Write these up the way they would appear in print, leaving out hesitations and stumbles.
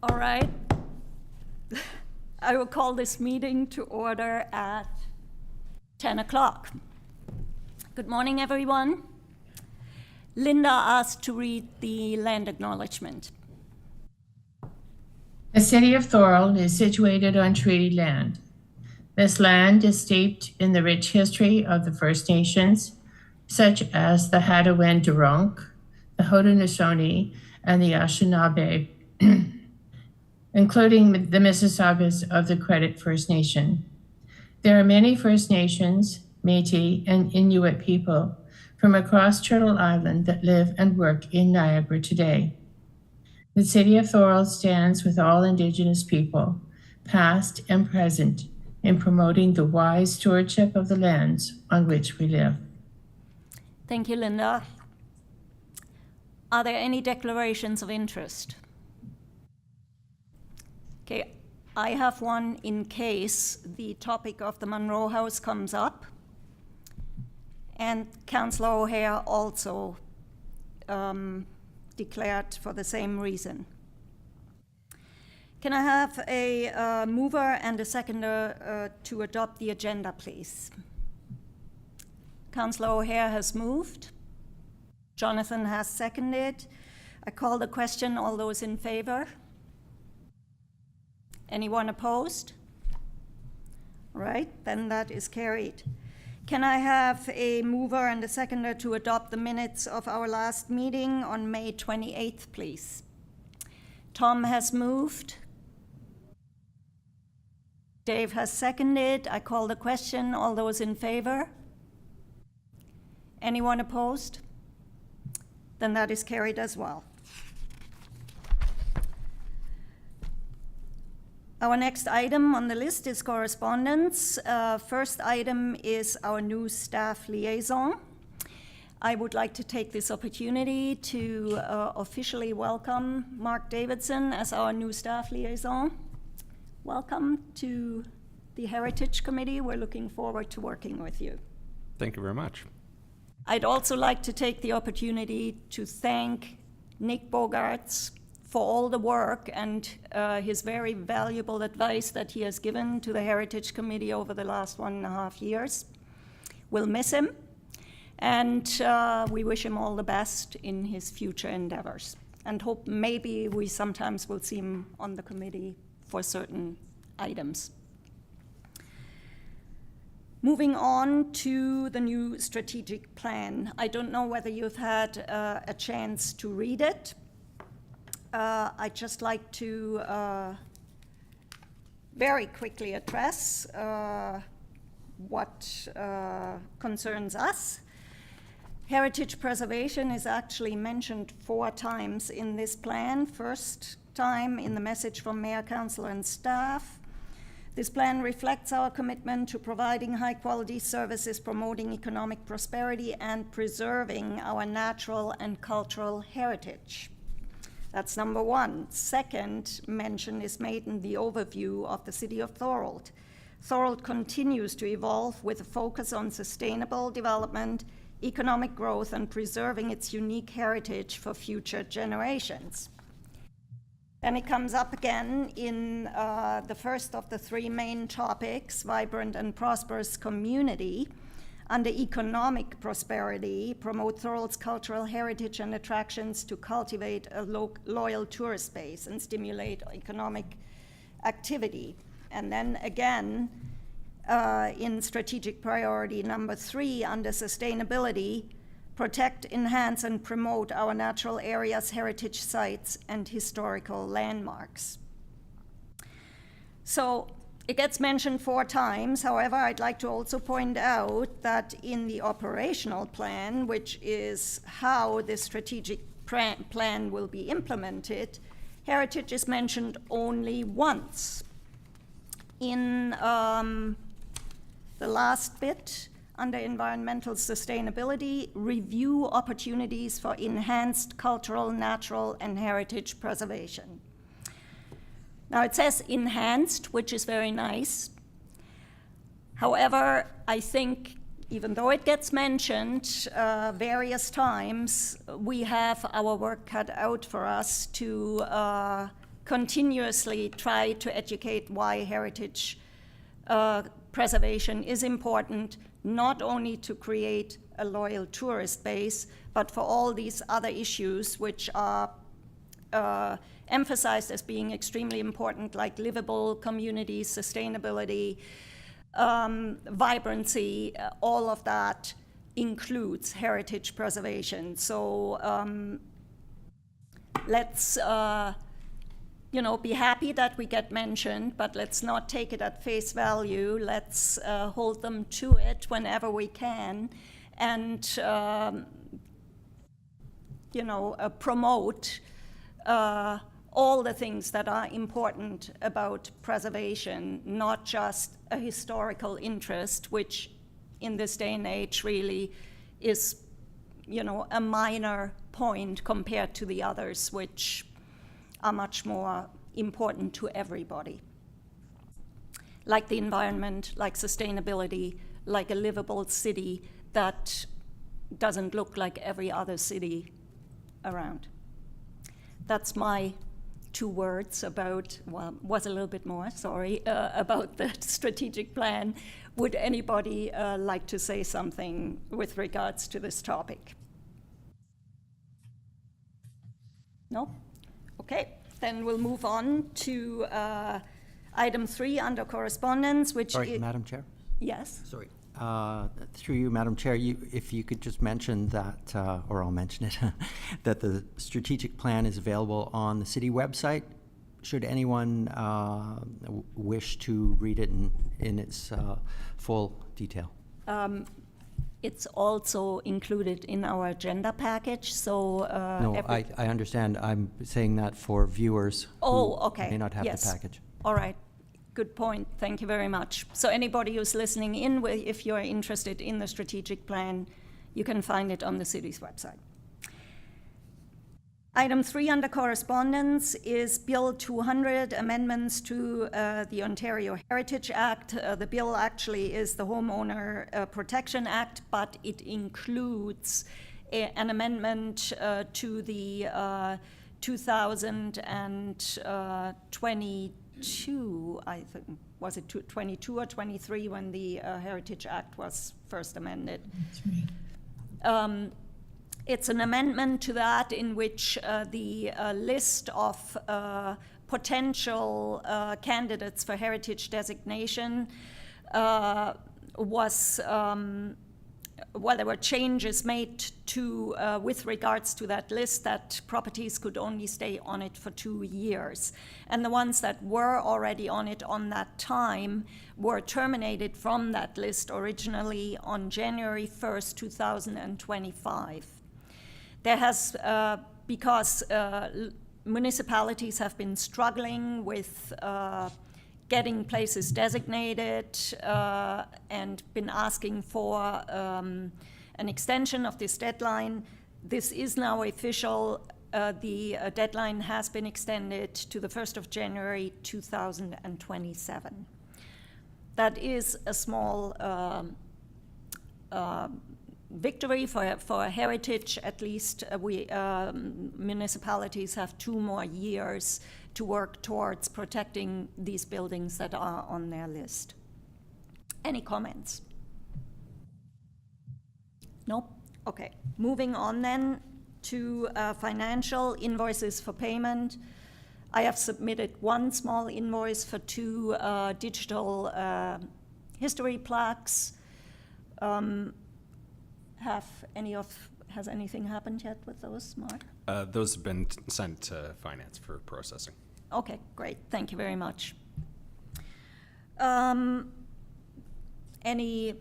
All right. I will call this meeting to order at 10 o'clock. Good morning, everyone. Linda asked to read the land acknowledgement. The city of Thorold is situated on treaty land. This land is steeped in the rich history of the First Nations, such as the Hattawin-Durrunk, the Haudenosaunee, and the Anishinaabe, including the Mississaugas of the Credit First Nation. There are many First Nations, Métis, and Inuit people from across Turtle Island that live and work in Niagara today. The city of Thorold stands with all Indigenous people, past and present, in promoting the wise stewardship of the lands on which we live. Thank you, Linda. Are there any declarations of interest? Okay, I have one in case the topic of the Munro House comes up. And Councillor O'Hare also declared for the same reason. Can I have a mover and a seconder to adopt the agenda, please? Councillor O'Hare has moved. Jonathan has seconded. I call the question. All those in favor? Anyone opposed? All right, then that is carried. Can I have a mover and a seconder to adopt the minutes of our last meeting on May 28th, please? Tom has moved. Dave has seconded. I call the question. All those in favor? Anyone opposed? Then that is carried as well. Our next item on the list is correspondence. First item is our new staff liaison. I would like to take this opportunity to officially welcome Mark Davidson as our new staff liaison. Welcome to the Heritage Committee. We're looking forward to working with you. Thank you very much. I'd also like to take the opportunity to thank Nick Bogarts for all the work and his very valuable advice that he has given to the Heritage Committee over the last 1.5 years. We'll miss him, and we wish him all the best in his future endeavors, and hope maybe we sometimes will see him on the committee for certain items. Moving on to the new strategic plan. I don't know whether you've had a chance to read it. I'd just like to very quickly address what concerns us. Heritage preservation is actually mentioned 4 times in this plan. First time in the message from Mayor, Council, and staff. This plan reflects our commitment to providing high-quality services, promoting economic prosperity, and preserving our natural and cultural heritage. That's number 1. Second mention is made in the overview of the city of Thorold. Thorold continues to evolve with a focus on sustainable development, economic growth, and preserving its unique heritage for future generations. Then it comes up again in the first of the 3 main topics, vibrant and prosperous community. Under economic prosperity, promote Thorold's cultural heritage and attractions to cultivate a loyal tourist base and stimulate economic activity. And then again, in strategic priority number 3, under sustainability, protect, enhance, and promote our natural areas, heritage sites, and historical landmarks. So it gets mentioned 4 times. However, I'd like to also point out that in the operational plan, which is how this strategic plan will be implemented, heritage is mentioned only once. In the last bit, under environmental sustainability, review opportunities for enhanced cultural, natural, and heritage preservation. Now it says enhanced, which is very nice. However, I think even though it gets mentioned various times, we have our work cut out for us to continuously try to educate why heritage preservation is important, not only to create a loyal tourist base, but for all these other issues which are emphasized as being extremely important, like livable communities, sustainability, vibrancy, all of that includes heritage preservation. So let's be happy that we get mentioned, but let's not take it at face value. Let's hold them to it whenever we can, and promote all the things that are important about preservation, not just a historical interest, which in this day and age really is, a minor point compared to the others, which are much more important to everybody. Like the environment, like sustainability, like a livable city that doesn't look like every other city around. That's my 2 words about, was a little bit more, sorry, about the strategic plan. Would anybody like to say something with regards to this topic? No? Okay, then we'll move on to item 3 under correspondence, which Sorry, Madam Chair? Yes? Sorry. Through you, Madam Chair, if you could just mention that, or I'll mention it, that the strategic plan is available on the city website. Should anyone wish to read it in its full detail? It's also included in our agenda package, so... No, I understand. I'm saying that for viewers who may not have the package. All right. Good point. Thank you very much. So anybody who's listening in, if you're interested in the strategic plan, you can find it on the city's website. Item 3 under correspondence is Bill 200, amendments to the Ontario Heritage Act. The bill actually is the Homeowner Protection Act, but it includes an amendment to the 2022, I think, was it 22 or 23 when the Heritage Act was first amended? That's right. It's an amendment to that in which the list of potential candidates for heritage designation was, there were changes made to, with regards to that list, that properties could only stay on it for 2 years. And the ones that were already on it on that time were terminated from that list originally on January 1st, 2025. There has, because municipalities have been struggling with getting places designated and been asking for an extension of this deadline. This is now official. The deadline has been extended to the 1st of January 2027. That is a small victory for heritage. At least municipalities have 2 more years to work towards protecting these buildings that are on their list. Any comments? Nope. Okay. Moving on then to financial invoices for payment. I have submitted 1 small invoice for 2 digital history plaques. Has anything happened yet with those, Mark? Those have been sent to finance for processing. Okay, great. Thank you very much. Any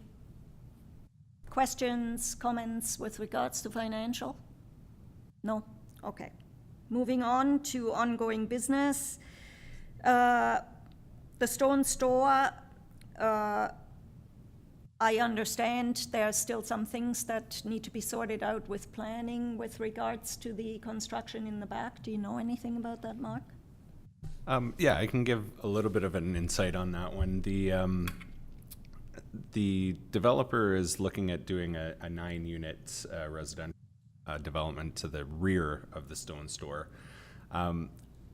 questions, comments with regards to financial? No? Okay. Moving on to ongoing business. The Stone Store, I understand there are still some things that need to be sorted out with planning with regards to the construction in the back. Do you know anything about that, Mark? Yeah, I can give a little bit of an insight on that one. The developer is looking at doing a 9-unit residential development to the rear of the Stone Store.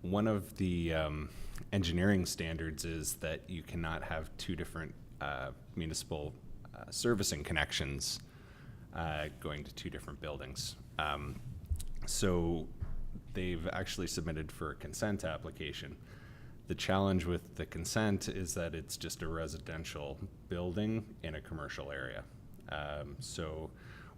one of the engineering standards is that you cannot have two different municipal servicing connections going to two different buildings. So they've actually submitted for a consent application. The challenge with the consent is that it's just a residential building in a commercial area. So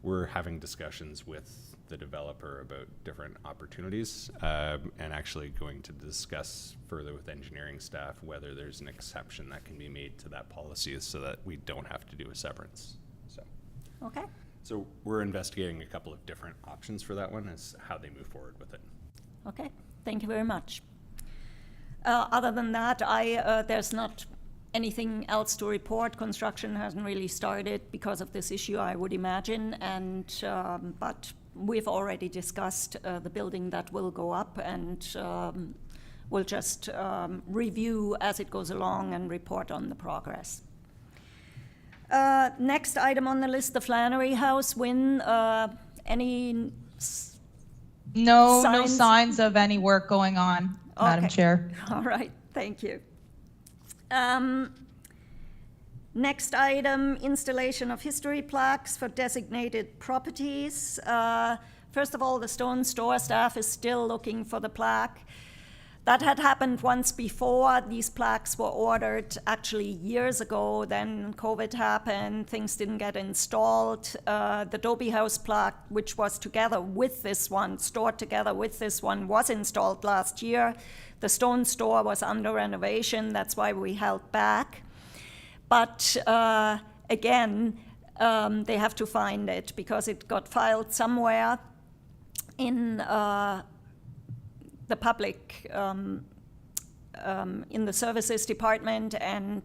we're having discussions with the developer about different opportunities and actually going to discuss further with engineering staff whether there's an exception that can be made to that policy so that we don't have to do a severance. Okay. So we're investigating a couple of different options for that one as how they move forward with it. Okay. Thank you very much. Other than that, there's not anything else to report. Construction hasn't really started because of this issue, I would imagine, and but we've already discussed the building that will go up, and we'll just review as it goes along and report on the progress. Next item on the list, the Flannery House. Wynn, any No signs? signs of any work going on, Madam Okay. Chair. All right, thank you. Next item, installation of history plaques for designated properties. First of all, the Stone Store staff is still looking for the plaque. That had happened once before. These plaques were ordered actually years ago. Then COVID happened, things didn't get installed. The Dobie House plaque, which was together with this one, stored together with this one, was installed last year. The Stone Store was under renovation, that's why we held back. But again, they have to find it because it got filed somewhere in the public, in the services department, and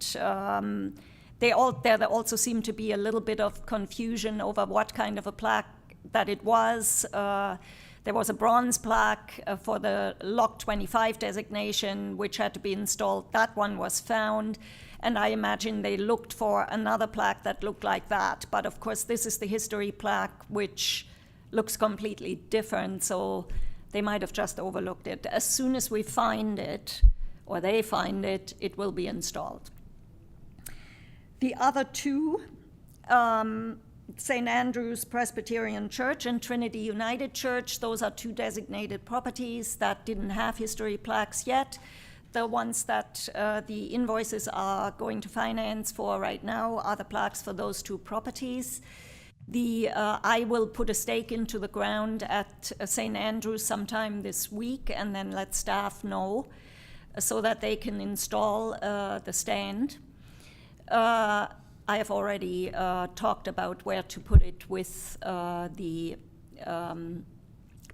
there also seemed to be a little bit of confusion over what kind of a plaque that it was. There was a bronze plaque for the Lock 25 designation, which had to be installed. That one was found, and I imagine they looked for another plaque that looked like that. But of course, this is the history plaque, which looks completely different, so they might have just overlooked it. As soon as we find it, or they find it, it will be installed. The other two, St. Andrew's Presbyterian Church and Trinity United Church, those are two designated properties that didn't have history plaques yet. The ones that the invoices are going to finance for right now are the plaques for those two properties. I will put a stake into the ground at St. Andrews sometime this week and then let staff know so that they can install the stand. I have already talked about where to put it with the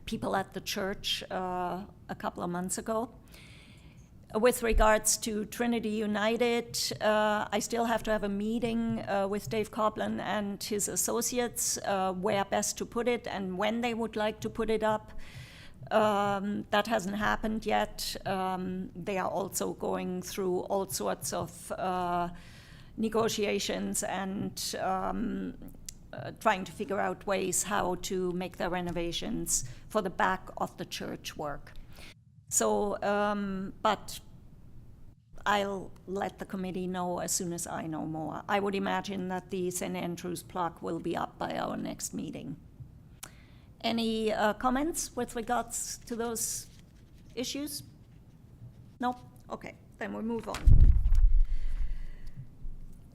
people at the church a couple of months ago. With regards to Trinity United, I still have to have a meeting with Dave Copeland and his associates where best to put it and when they would like to put it up. That hasn't happened yet. They are also going through all sorts of negotiations and trying to figure out ways how to make the renovations for the back of the church work. So, but I'll let the committee know as soon as I know more. I would imagine that the St. Andrew's plaque will be up by our next meeting. Any comments with regards to those issues? No? Okay, then we'll move on.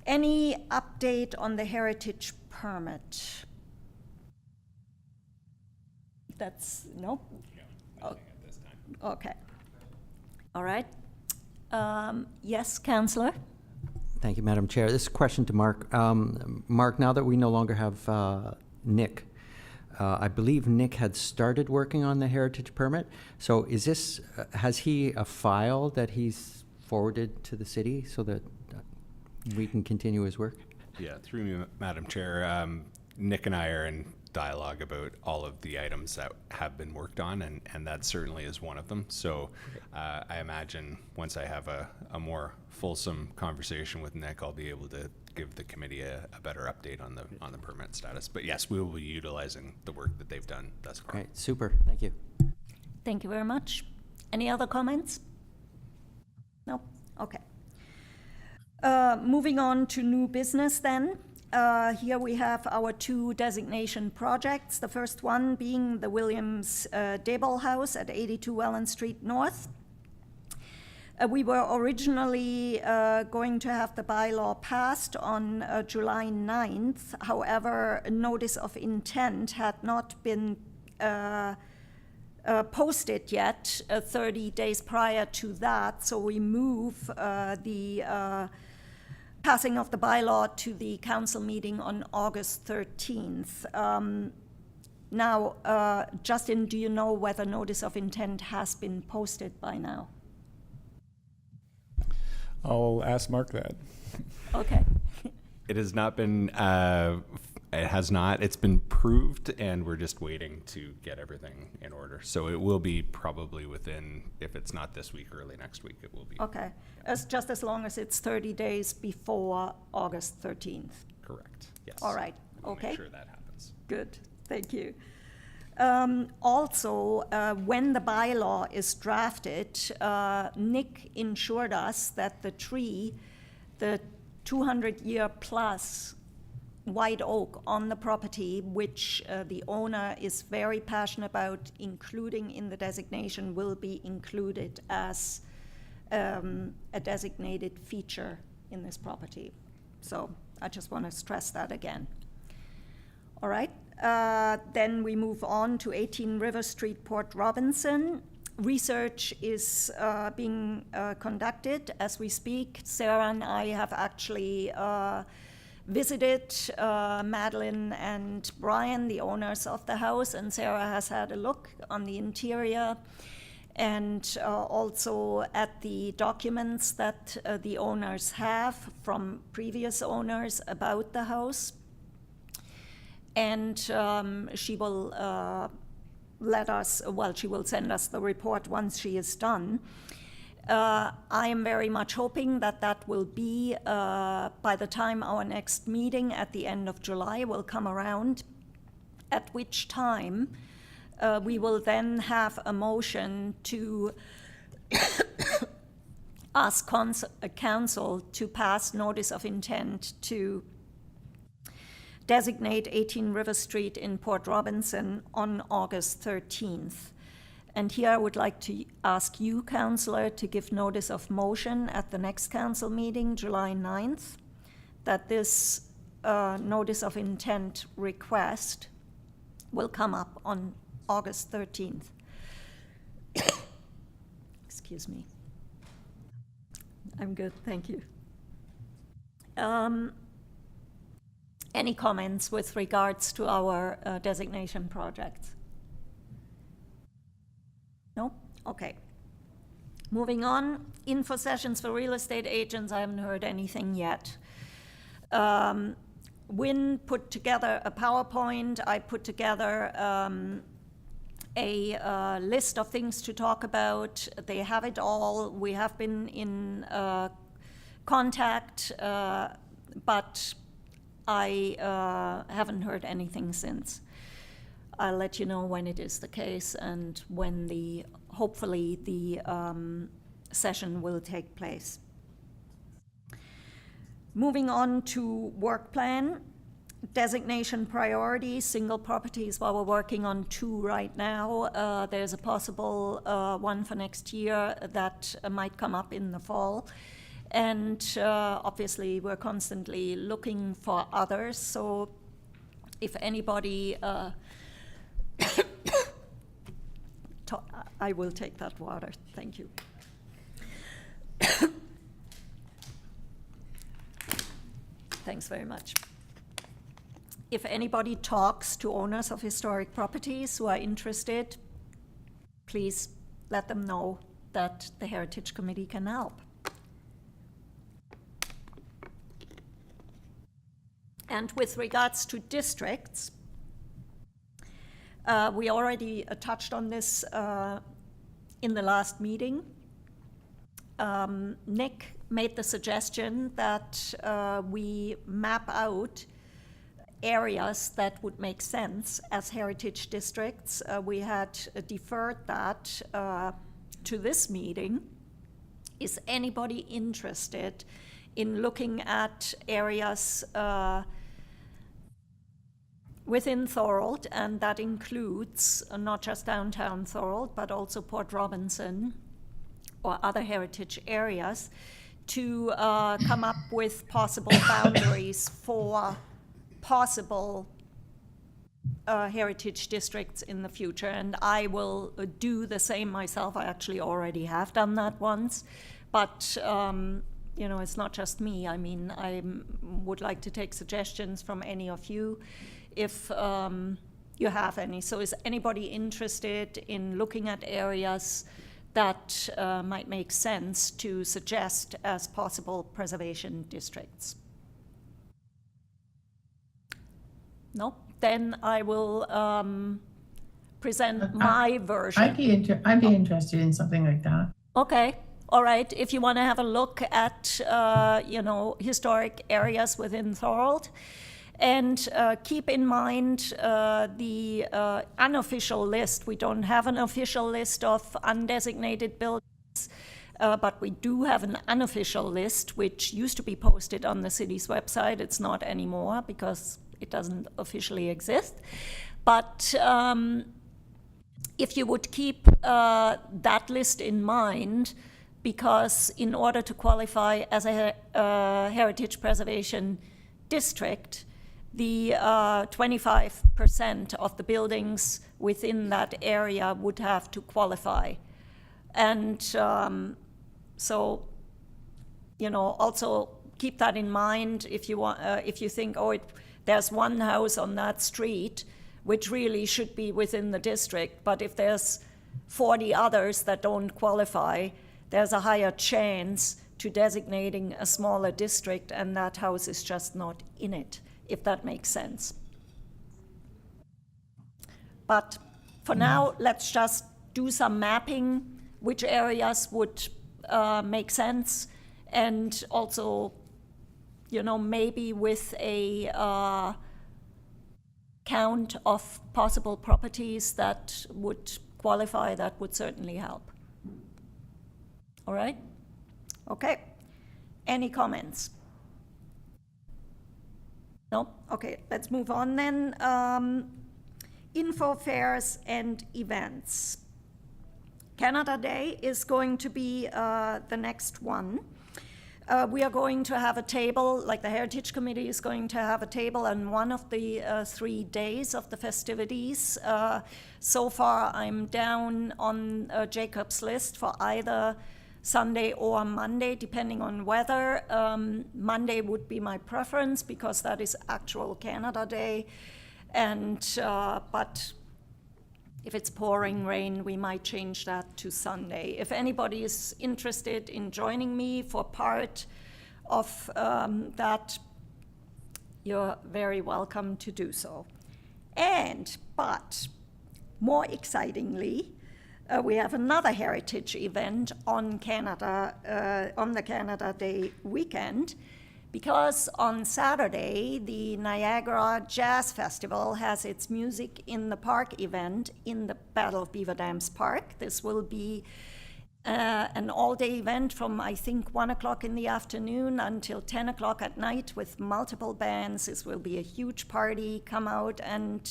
Any update on the heritage permit? That's, no? Nothing at this time. Okay. All right. Yes, Councillor? Thank you, Madam Chair. This is a question to Mark. Mark, now that we no longer have Nick, I believe Nick had started working on the heritage permit. So is this, has he a file that he's forwarded to the city so that we can continue his work? Yeah, through me, Madam Chair, Nick and I are in dialogue about all of the items that have been worked on, and that certainly is one of them. So I imagine once I have a more fulsome conversation with Nick, I'll be able to give the committee a better update on the permit status. But yes, we will be utilizing the work that they've done thus far. Great, super, thank you. Thank you very much. Any other comments? No? Okay. Moving on to new business then. Here we have our two designation projects. The first one being the Williams Dayball House at 82 Welland Street North. We were originally going to have the bylaw passed on July 9th. However, a notice of intent had not been posted yet 30 days prior to that, so we move the passing of the bylaw to the council meeting on August 13th. Now, Justin, do you know whether notice of intent has been posted by now? I'll ask Mark that. Okay. It has not been, it has not, it's been proved, and we're just waiting to get everything in order. So it will be probably within, if it's not this week, early next week, it will be. Okay, just as long as it's 30 days before August 13th. Correct, yes. All right, We'll okay. make sure that happens. Good, thank you. Also, when the bylaw is drafted, Nick ensured us that the tree, the 200-year plus white oak on the property, which the owner is very passionate about including in the designation, will be included as a designated feature in this property. So I just want to stress that again. All right. Then we move on to 18 River Street, Port Robinson. Research is being conducted as we speak. Sarah and I have actually visited Madeline and Brian, the owners of the house, and Sarah has had a look on the interior and also at the documents that the owners have from previous owners about the house. And she will she will send us the report once she is done. I am very much hoping that that will be by the time our next meeting at the end of July will come around, at which time we will then have a motion to ask council to pass notice of intent to designate 18 River Street in Port Robinson on August 13th. And here I would like to ask you, Councillor, to give notice of motion at the next council meeting, July 9th, that this notice of intent request will come up on August 13th. Excuse me. I'm good, thank you. Any comments with regards to our designation projects? No? Okay. Moving on, info sessions for real estate agents. I haven't heard anything yet. Wynn put together a PowerPoint. I put together a list of things to talk about. They have it all. We have been in contact, but I haven't heard anything since. I'll let you know when it is the case and when hopefully the session will take place. Moving on to work plan, designation priorities, single properties. While we're working on 2 right now, there's a possible one for next year that might come up in the fall. And obviously, we're constantly looking for others. So if anybody, I will take that water. Thank you. Thanks very much. If anybody talks to owners of historic properties who are interested, please let them know that the Heritage Committee can help. And with regards to districts, we already touched on this in the last meeting. Nick made the suggestion that we map out areas that would make sense as heritage districts. We had deferred that to this meeting, is anybody interested in looking at areas within Thorold, and that includes not just downtown Thorold, but also Port Robinson or other heritage areas, to come up with possible boundaries for possible heritage districts in the future. And I will do the same myself. I actually already have done that once, but you know, it's not just me. I mean, I would like to take suggestions from any of you if you have any. So is anybody interested in looking at areas that might make sense to suggest as possible preservation districts? No? Then I will present my version. I'd be interested in something like that. Okay, all right. If you want to have a look at, you know, historic areas within Thorold, and keep in mind the unofficial list. We don't have an official list of undesignated buildings, but we do have an unofficial list, which used to be posted on the city's website. It's not anymore because it doesn't officially exist. But if you would keep that list in mind, because in order to qualify as a heritage preservation district, the 25% of the buildings within that area would have to qualify. And so, you know, also keep that in mind if you want, if you think, oh, there's one house on that street which really should be within the district, but if there's 40 others that don't qualify, there's a higher chance to designating a smaller district, and that house is just not in it, if that makes sense. But for now, let's just do some mapping, which areas would make sense, and also, you know, maybe with a count of possible properties that would qualify, that would certainly help. All right? Okay. Any comments? No? Okay, let's move on then. Info fairs and events. Canada Day is going to be the next one. We are going to have a table, like the Heritage Committee is going to have a table on one of the 3 days of the festivities. So far, I'm down on Jacob's list for either Sunday or Monday, depending on weather. Monday would be my preference because that is actual Canada Day. And but if it's pouring rain, we might change that to Sunday. If anybody is interested in joining me for part of that, you're very welcome to do so. But more excitingly, we have another heritage event on the Canada Day weekend, because on Saturday, the Niagara Jazz Festival has its Music in the Park event in the Battle of Beaver Dams Park. This will be an all-day event from, I think, 1 o'clock in the afternoon until 10 o'clock at night with multiple bands. This will be a huge party. Come out and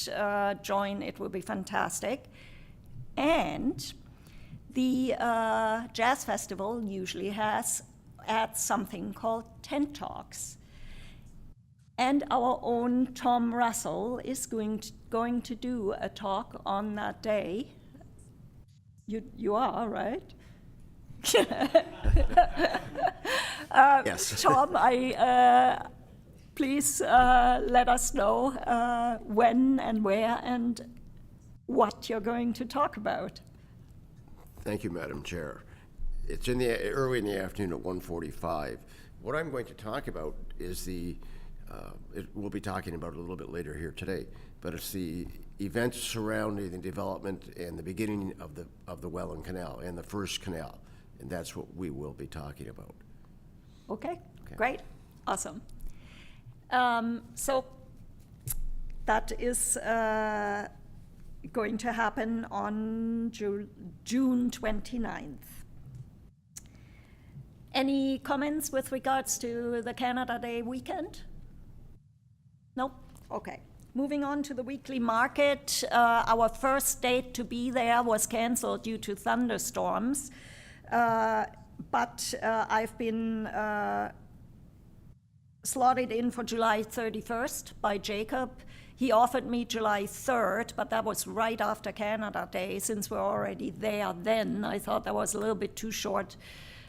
join. It will be fantastic. And the Jazz Festival usually has at something called Tent Talks. And our own Tom Russell is going to do a talk on that day. You are, right? Yes. Tom, please let us know when and where and what you're going to talk about. Thank you, Madam Chair. It's early in the afternoon at 1:45. What I'm going to talk about is we'll be talking about it a little bit later here today, but it's the events surrounding the development and the beginning of the Welland Canal and the first canal, and that's what we will be talking about. Okay, great, awesome. So that is going to happen on June 29th. Any comments with regards to the Canada Day weekend? Nope? Okay. Moving on to the weekly market, our first date to be there was canceled due to thunderstorms, but I've been slotted in for July 31st by Jacob. He offered me July 3rd, but that was right after Canada Day. Since we're already there then, I thought that was a little bit too short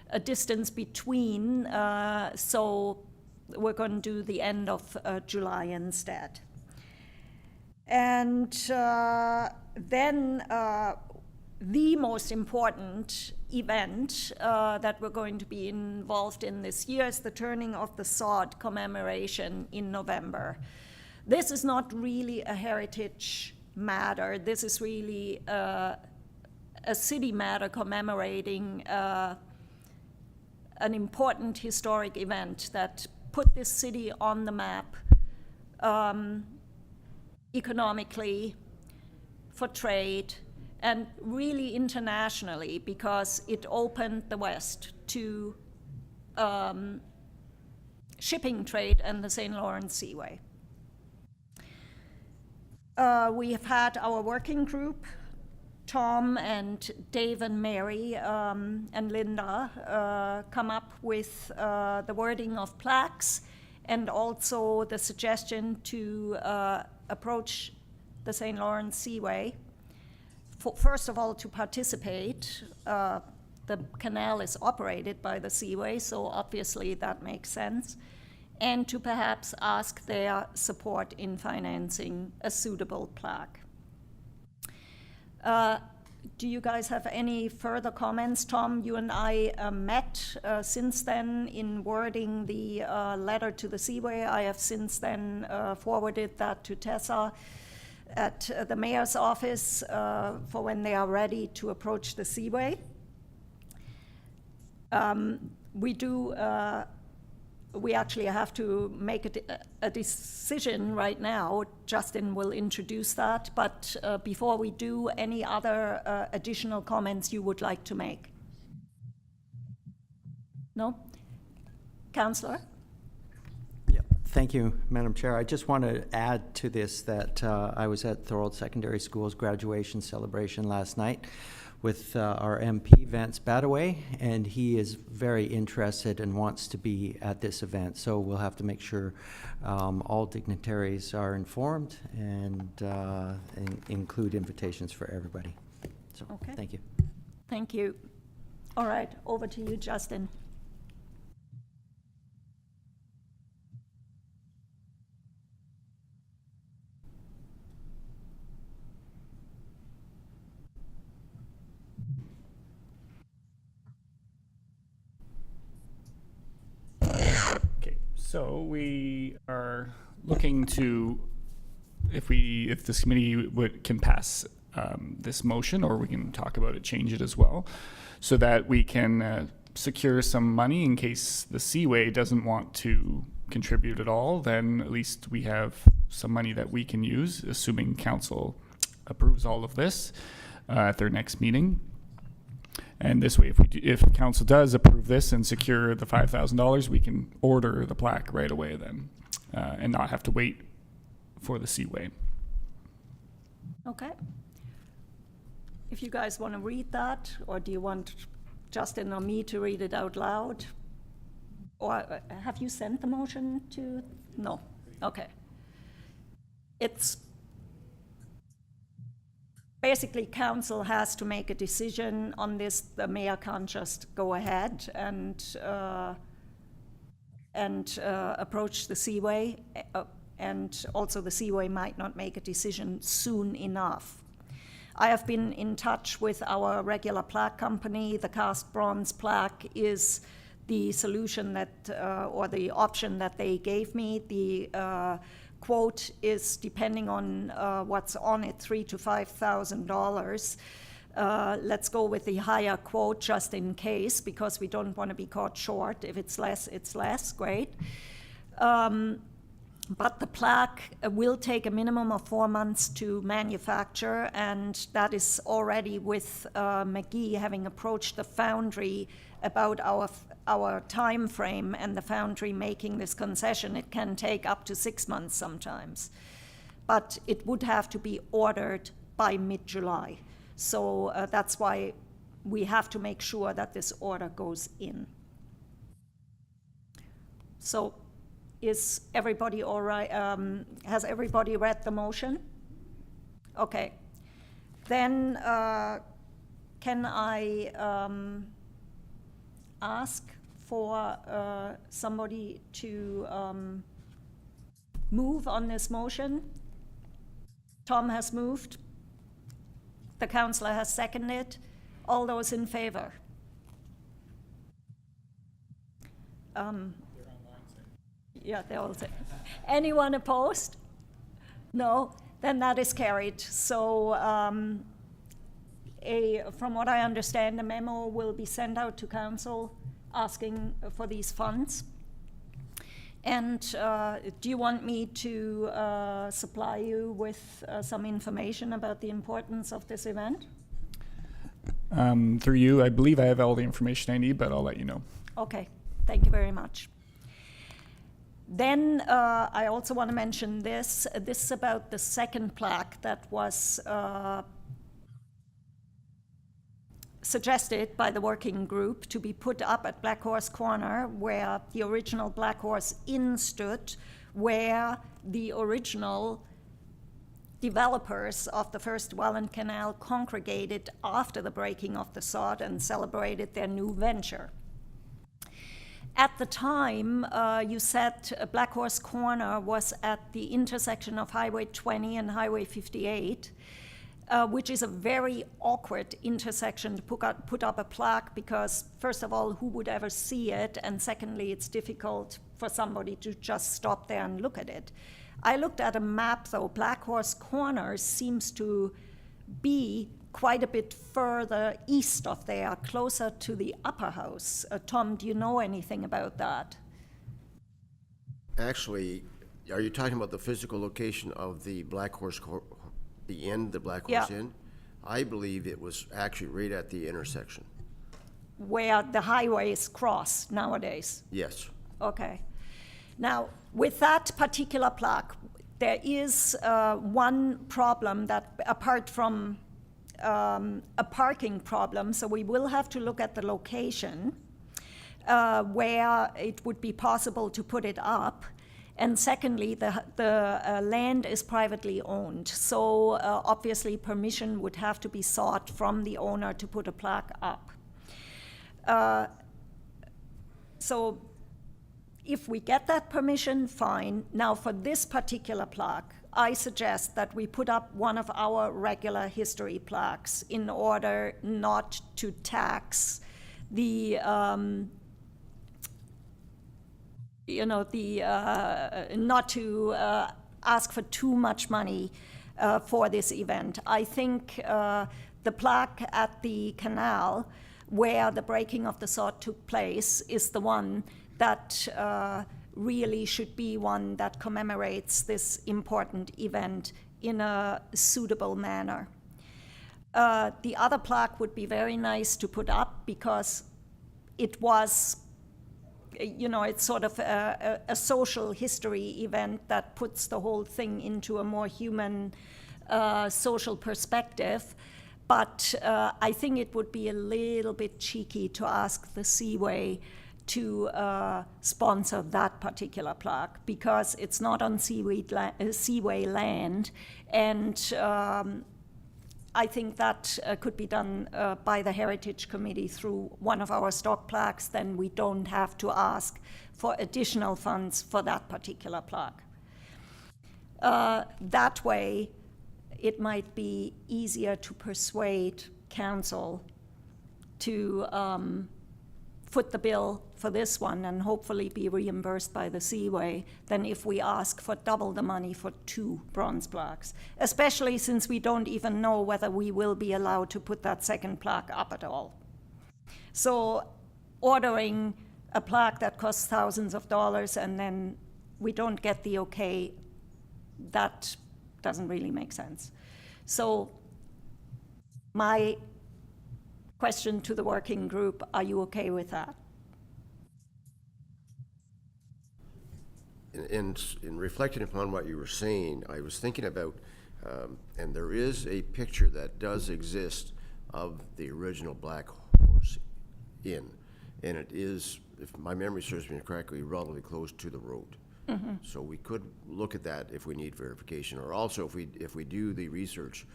a distance between, so we're going to do the end of July instead. And then the most important event that we're going to be involved in this year is the Turning of the Sod commemoration in November. This is not really a heritage matter. This is really a city matter commemorating an important historic event that put this city on the map economically, for trade, and really internationally, because it opened the West to shipping trade and the St. Lawrence Seaway. We have had our working group, Tom and Dave and Mary and Linda, come up with the wording of plaques and also the suggestion to approach the St. Lawrence Seaway. First of all, to participate. The canal is operated by the Seaway, so obviously that makes sense. And to perhaps ask their support in financing a suitable plaque. Do you guys have any further comments? Tom, you and I met since then in wording the letter to the Seaway. I have since then forwarded that to Tessa at the mayor's office for when they are ready to approach the Seaway. We actually have to make a decision right now. Justin will introduce that, but before we do, any other additional comments you would like to make? No? Councillor? Yeah, thank you, Madam Chair. I just want to add to this that I was at Thorold Secondary School's graduation celebration last night with our MP, Vance Badaway, and he is very interested and wants to be at this event. So we'll have to make sure all dignitaries are informed and include invitations for everybody. So, Okay. Thank you. Thank you. All right, over to you, Justin. Okay, so we are looking to, if this committee can pass this motion, or we can talk about it, change it as well, so that we can secure some money in case the Seaway doesn't want to contribute at all. Then at least we have some money that we can use, assuming council approves all of this at their next meeting. And this way, if council does approve this and secure the $5,000, we can order the plaque right away then, and not have to wait for the Seaway. Okay. If you guys want to read that, or do you want Justin or me to read it out loud? Or have you sent the motion to? No. Okay. It's basically council has to make a decision on this. The mayor can't just go ahead and approach the Seaway, and also the Seaway might not make a decision soon enough. I have been in touch with our regular plaque company. The cast bronze plaque is the solution that, or the option that they gave me. The quote is, depending on what's on it, $3,000 to $5,000. Let's go with the higher quote just in case, because we don't want to be caught short. If it's less, it's less. Great. But the plaque will take a minimum of 4 months to manufacture, and that is already with McGee having approached the foundry about our time frame and the foundry making this concession. It can take up to 6 months sometimes. But it would have to be ordered by mid-July. So that's why we have to make sure that this order goes in. So is everybody all right? Has everybody read the motion? Okay. Then can I ask for somebody to move on this motion? Tom has moved. The councillor has seconded. All those in favor? Yeah, they all say. Anyone opposed? No? Then that is carried. So from what I understand, a memo will be sent out to council asking for these funds. And do you want me to supply you with some information about the importance of this event? Through you, I believe I have all the information I need, but I'll let you know. Okay, thank you very much. Then I also want to mention this. This is about the second plaque that was suggested by the working group to be put up at Black Horse Corner, where the original Black Horse Inn stood, where the original developers of the first Welland Canal congregated after the breaking of the sod and celebrated their new venture. At the time, you said Black Horse Corner was at the intersection of Highway 20 and Highway 58, which is a very awkward intersection to put up a plaque because, first of all, who would ever see it? And secondly, it's difficult for somebody to just stop there and look at it. I looked at a map, though. Black Horse Corner seems to be quite a bit further east of there, closer to the upper house. Tom, do you know anything about that? Actually, are you talking about the physical location of the Black Horse, the inn, the Black Horse Yeah. Inn? I believe it was actually right at the intersection. Where the highways cross nowadays? Yes. Okay. Now, with that particular plaque, there is one problem that, apart from a parking problem, so we will have to look at the location where it would be possible to put it up. And secondly, the land is privately owned, so obviously permission would have to be sought from the owner to put a plaque up. So if we get that permission, fine. Now for this particular plaque, I suggest that we put up one of our regular history plaques in order not to tax the, not to ask for too much money for this event. I think the plaque at the canal where the breaking of the sod took place is the one that really should be one that commemorates this important event in a suitable manner. The other plaque would be very nice to put up because it was, it's sort of a social history event that puts the whole thing into a more human social perspective. But I think it would be a little bit cheeky to ask the Seaway to sponsor that particular plaque because it's not on Seaway land, and I think that could be done by the Heritage Committee through one of our stock plaques. Then we don't have to ask for additional funds for that particular plaque. That way, it might be easier to persuade council to foot the bill for this one and hopefully be reimbursed by the Seaway than if we ask for double the money for 2 bronze plaques, especially since we don't even know whether we will be allowed to put that second plaque up at all. So ordering a plaque that costs thousands of dollars and then we don't get the okay, that doesn't really make sense. So my question to the working group, are you okay with that? In reflecting upon what you were saying, I was thinking about, and there is a picture that does exist of the original Black Horse Inn, and it is, if my memory serves me correctly, relatively close to the road. So we could look at that if we need verification, or also if we do the research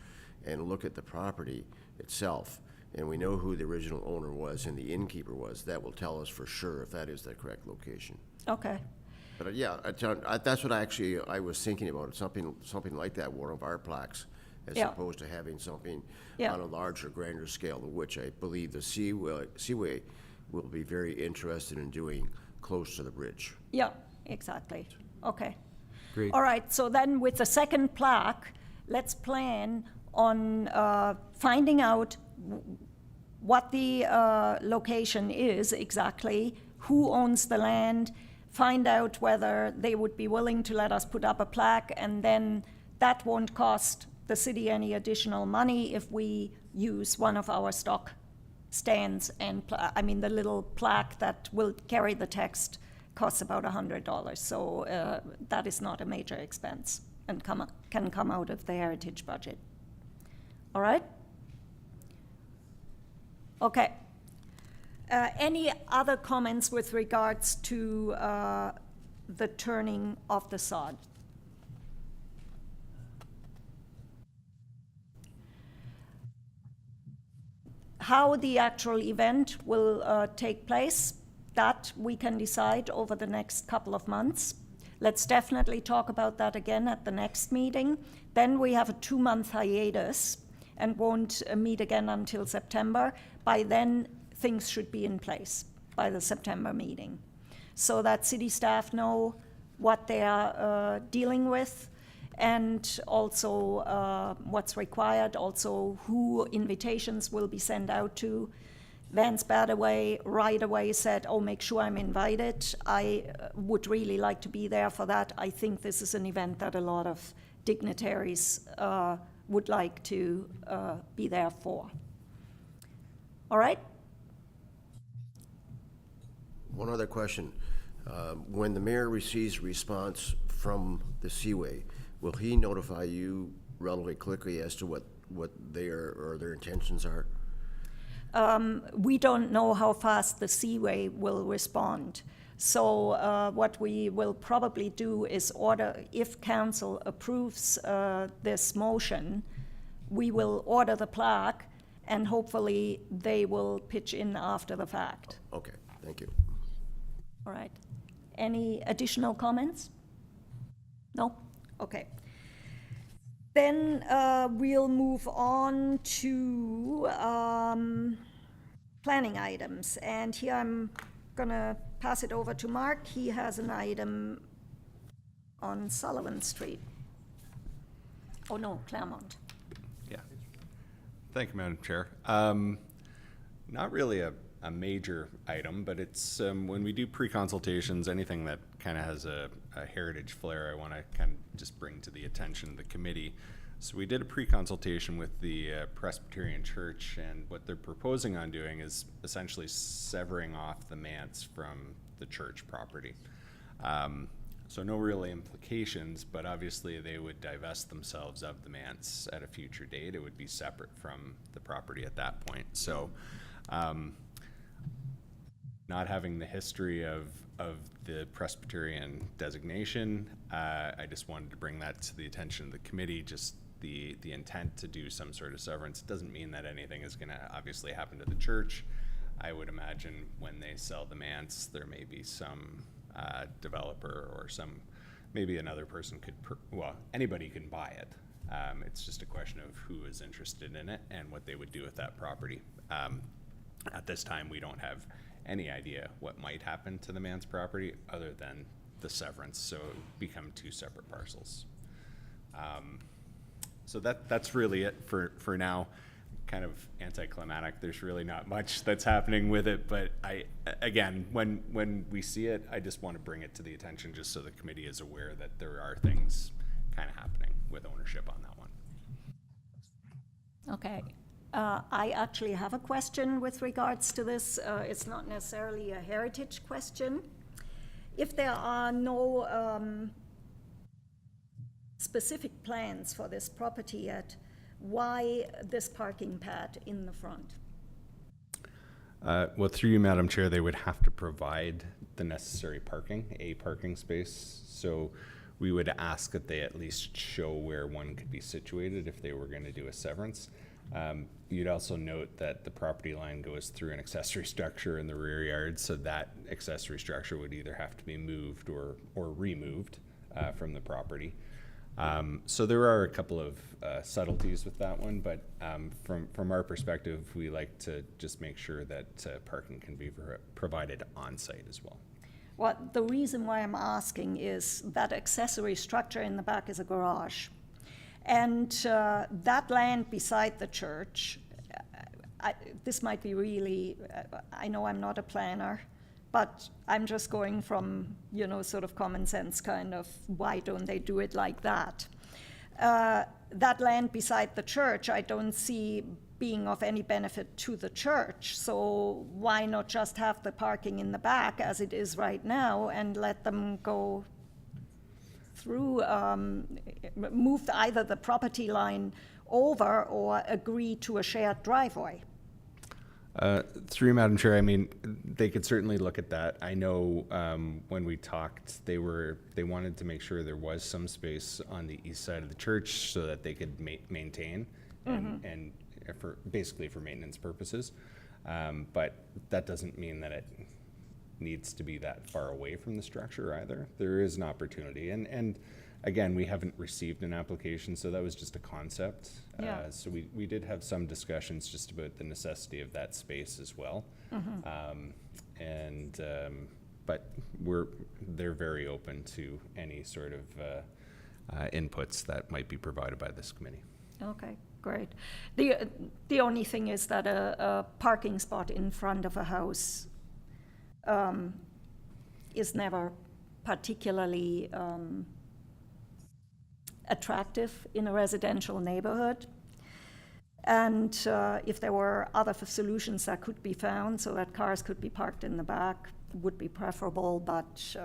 and look at the property itself, and we know who the original owner was and the innkeeper was, that will tell us for sure if that is the correct location. Okay. But yeah, that's what I was thinking about, something like that, one of our plaques, as Yeah. opposed to having something Yeah. on a larger, grander scale, which I believe the Seaway will be very interested in doing close to the bridge. Yeah, exactly. Okay. Great. All right, so then with the second plaque, let's plan on finding out what the location is exactly, who owns the land, find out whether they would be willing to let us put up a plaque, and then that won't cost the city any additional money if we use one of our stock stands and, the little plaque that will carry the text costs about $100. So that is not a major expense and can come out of the heritage budget. All right? Okay. Any other comments with regards to the turning of the sod? How the actual event will take place, that we can decide over the next couple of months. Let's definitely talk about that again at the next meeting. Then we have a 2-month hiatus and won't meet again until September. By then, things should be in place by the September meeting, so that city staff know what they are dealing with, and also what's required, also who invitations will be sent out to. Vance Badaway right away said, oh, make sure I'm invited. I would really like to be there for that. I think this is an event that a lot of dignitaries would like to be there for. All right? One other question. When the mayor receives a response from the Seaway, will he notify you relatively quickly as to what their intentions are? We don't know how fast the Seaway will respond. So what we will probably do is order, if council approves this motion, we will order the plaque, and hopefully they will pitch in after the fact. Okay, thank you. All right. Any additional comments? No? Okay. Then we'll move on to planning items. And here I'm gonna pass it over to Mark. He has an item on Sullivan Street. Oh no, Claremont. Yeah. Thank you, Madam Chair. Not really a major item, but it's when we do pre-consultations, anything that kind of has a heritage flair, I want to kind of just bring to the attention of the committee. So we did a pre-consultation with the Presbyterian Church, and what they're proposing on doing is essentially severing off the manse from the church property. So no real implications, but obviously they would divest themselves of the manse at a future date. It would be separate from the property at that point. So not having the history of the Presbyterian designation, I just wanted to bring that to the attention of the committee, just the intent to do some sort of severance. It doesn't mean that anything is going to obviously happen to the church. I would imagine when they sell the manse, there may be some developer or maybe another person could, anybody can buy it. It's just a question of who is interested in it and what they would do with that property. At this time, we don't have any idea what might happen to the man's property other than the severance, so it would become 2 separate parcels. So that's really it for now. kind of anticlimactic. There's really not much that's happening with it, but again, when we see it, I just want to bring it to the attention just so the committee is aware that there are things kind of happening with ownership on that one. Okay. I actually have a question with regards to this. It's not necessarily a heritage question. If there are no specific plans for this property yet, why this parking pad in the front? Well, through you, Madam Chair, they would have to provide the necessary parking, a parking space. So we would ask that they at least show where one could be situated if they were going to do a severance. You'd also note that the property line goes through an accessory structure in the rear yard, so that accessory structure would either have to be moved or removed from the property. So there are a couple of subtleties with that one, but from our perspective, we like to just make sure that parking can be provided on site as well. Well, the reason why I'm asking is that accessory structure in the back is a garage. And that land beside the church, this might be really, I know I'm not a planner, but I'm just going from, sort of common sense kind of, why don't they do it like that? That land beside the church, I don't see being of any benefit to the church. So why not just have the parking in the back as it is right now and let them go through, move either the property line over or agree to a shared driveway? Through you, Madam Chair, I mean, they could certainly look at that. I know when we talked, they wanted to make sure there was some space on the east side of the church so that they could maintain and basically for maintenance purposes. But that doesn't mean that it needs to be that far away from the structure either. There is an opportunity, and again, we haven't received an application, so that was just a concept. Yeah. So we did have some discussions just about the necessity of that space as well. But they're very open to any sort of inputs that might be provided by this committee. Okay, great. The only thing is that a parking spot in front of a house is never particularly attractive in a residential neighborhood. And if there were other solutions that could be found so that cars could be parked in the back, would be preferable, but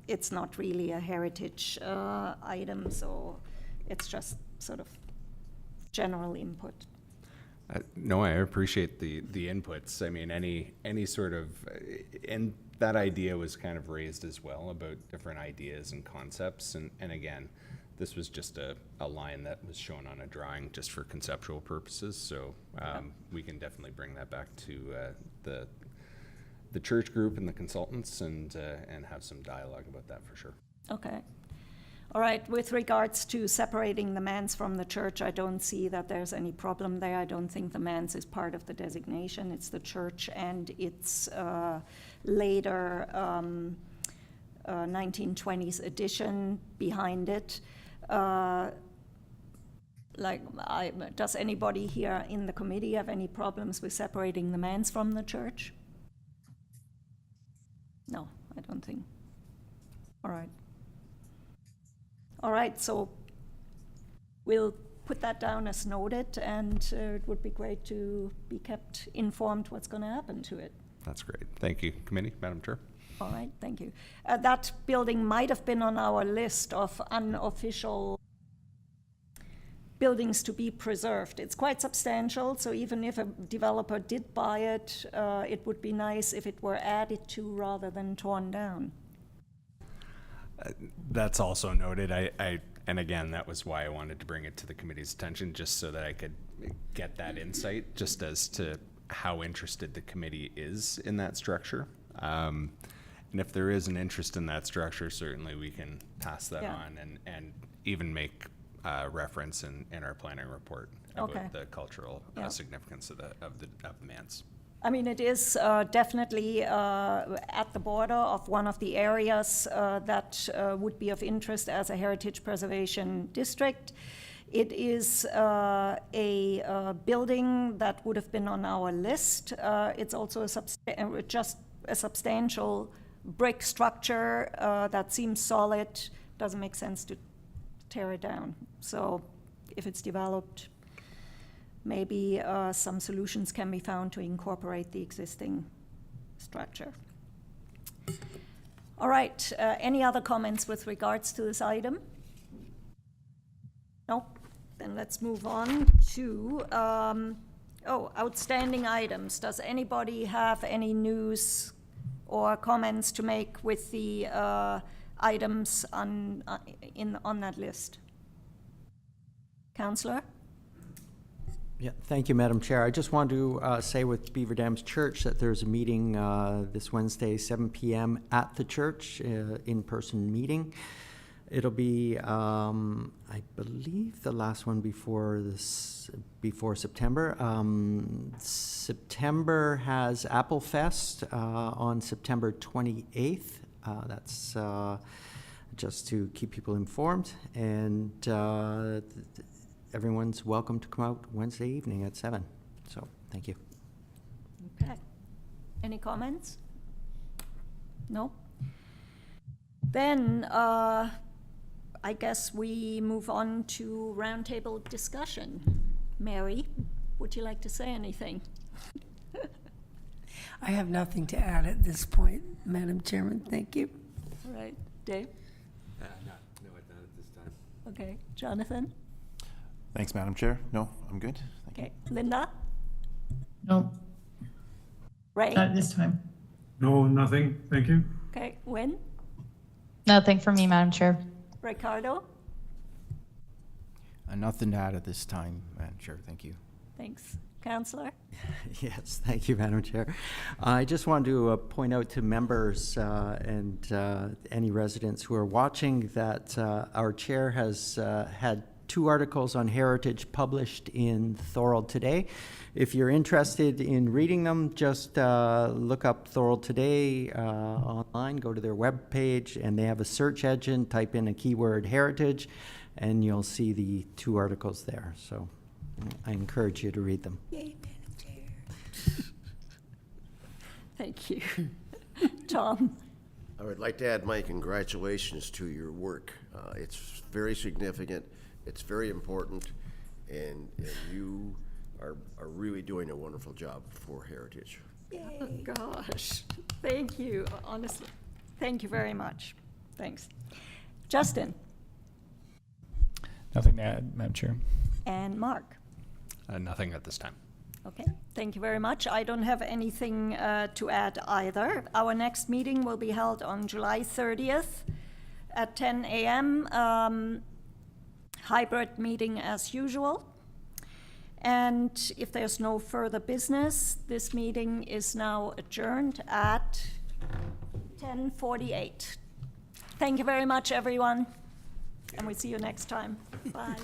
it's not really a heritage item, so it's just sort of general input. No, I appreciate the inputs. I mean, any sort of, and that idea was kind of raised as well about different ideas and concepts. And again, this was just a line that was shown on a drawing just for conceptual purposes. So we can definitely bring that back to the church group and the consultants and have some dialogue about that for sure. Okay. All right, with regards to separating the manse from the church, I don't see that there's any problem there. I don't think the manse is part of the designation. It's the church and its later 1920s addition behind it. Does anybody here in the committee have any problems with separating the manse from the church? No, I don't think. All right. All right, so we'll put that down as noted, and it would be great to be kept informed what's going to happen to it. That's great. Thank you, committee, Madam Chair. All right, thank you. That building might have been on our list of unofficial buildings to be preserved. It's quite substantial, so even if a developer did buy it, it would be nice if it were added to rather than torn down. That's also noted. And again, that was why I wanted to bring it to the committee's attention, just so that I could get that insight, just as to how interested the committee is in that structure. And if there is an interest in that structure, certainly we can pass that on and even make reference in our planning report about the cultural significance of the manse. I mean, it is definitely at the border of one of the areas that would be of interest as a heritage preservation district. It is a building that would have been on our list. It's also just a substantial brick structure that seems solid. Doesn't make sense to tear it down. So if it's developed, maybe some solutions can be found to incorporate the existing structure. All right, any other comments with regards to this item? No? Then let's move on to, outstanding items. Does anybody have any news or comments to make with the items on that list? Councillor? Yeah, thank you, Madam Chair. I just wanted to say with Beaver Dams Church that there's a meeting this Wednesday, 7 p.m. at the church, in-person meeting. It'll be, I believe, the last one before September. September has Apple Fest on September 28th. That's just to keep people informed, and everyone's welcome to come out Wednesday evening at 7. So, thank you. Okay. Any comments? No? Then, I guess we move on to roundtable discussion. Mary, would you like to say anything? I have nothing to add at this point, Madam Chairman. Thank you. All right, Dave? No, not at this time. Okay, Jonathan? Thanks, Madam Chair. No, I'm good. Thank you. Okay, Linda? No, Ray? not this time. No, nothing. Thank you. Okay, Wynn? Nothing for me, Madam Chair. Ricardo? Nothing to add at this time, Madam Chair. Thank you. Thanks. Councillor? Yes, thank you, Madam Chair. I just wanted to point out to members and any residents who are watching that our chair has had 2 articles on heritage published in Thorold Today. If you're interested in reading them, just look up Thorold Today online, go to their webpage, and they have a search engine, type in a keyword heritage, and you'll see the 2 articles there. So I encourage you to read them. Yay, Madam Chair. Thank you. Tom? I would like to add my congratulations to your work. It's very significant, it's very important, and you are really doing a wonderful job for Heritage. Oh, gosh, thank you, honestly. Thank you very much. Thanks. Justin? Nothing to add, Madam Chair. And Mark? Nothing at this time. Okay, thank you very much. I don't have anything to add either. Our next meeting will be held on July 30th at 10 a.m. Hybrid meeting as usual. And if there's no further business, this meeting is now adjourned at 10:48. Thank you very much, everyone, and we'll see you next time. Bye.